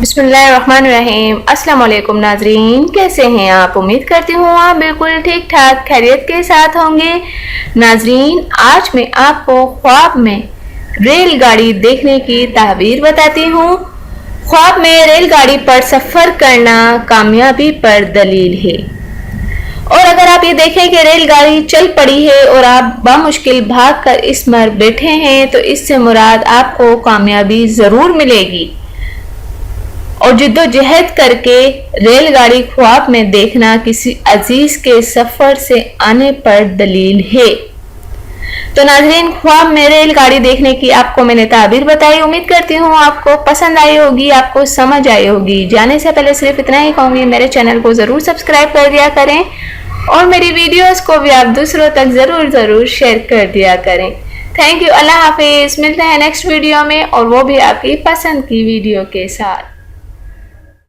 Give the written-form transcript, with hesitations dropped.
बिस्मिल्लाहिर्रहमानिर्रहीम। अस्सलाम वालेकुम नाजरीन, कैसे हैं आप? उम्मीद करती हूँ आप बिल्कुल ठीक ठाक खैरियत के साथ होंगे। नाजरीन, आज मैं आपको ख्वाब में रेलगाड़ी देखने की ताबीर बताती हूँ। ख्वाब में रेलगाड़ी पर सफ़र करना कामयाबी पर दलील है। और अगर आप ये देखें कि रेलगाड़ी चल पड़ी है और आप बामुश्किल भाग कर इस पर बैठे हैं, तो इससे मुराद आपको कामयाबी ज़रूर मिलेगी। और जिद्दोजहद करके रेलगाड़ी ख्वाब में देखना किसी अजीज के सफर से आने पर दलील है। तो नाज़रीन, ख्वाब में रेलगाड़ी देखने की आपको मैंने ताबीर बताई। उम्मीद करती हूँ आपको पसंद आई होगी, आपको समझ आई होगी। जाने से पहले सिर्फ इतना ही कहूँगी, मेरे चैनल को ज़रूर सब्सक्राइब कर दिया करें और मेरी वीडियोस को भी आप दूसरों तक ज़रूर शेयर कर दिया करें। Thank you. अल्लाह हाफिज़। मिलते हैं नेक्स्ट वीडियो में, और वो भी आपकी पसंद की वीडियो के साथ।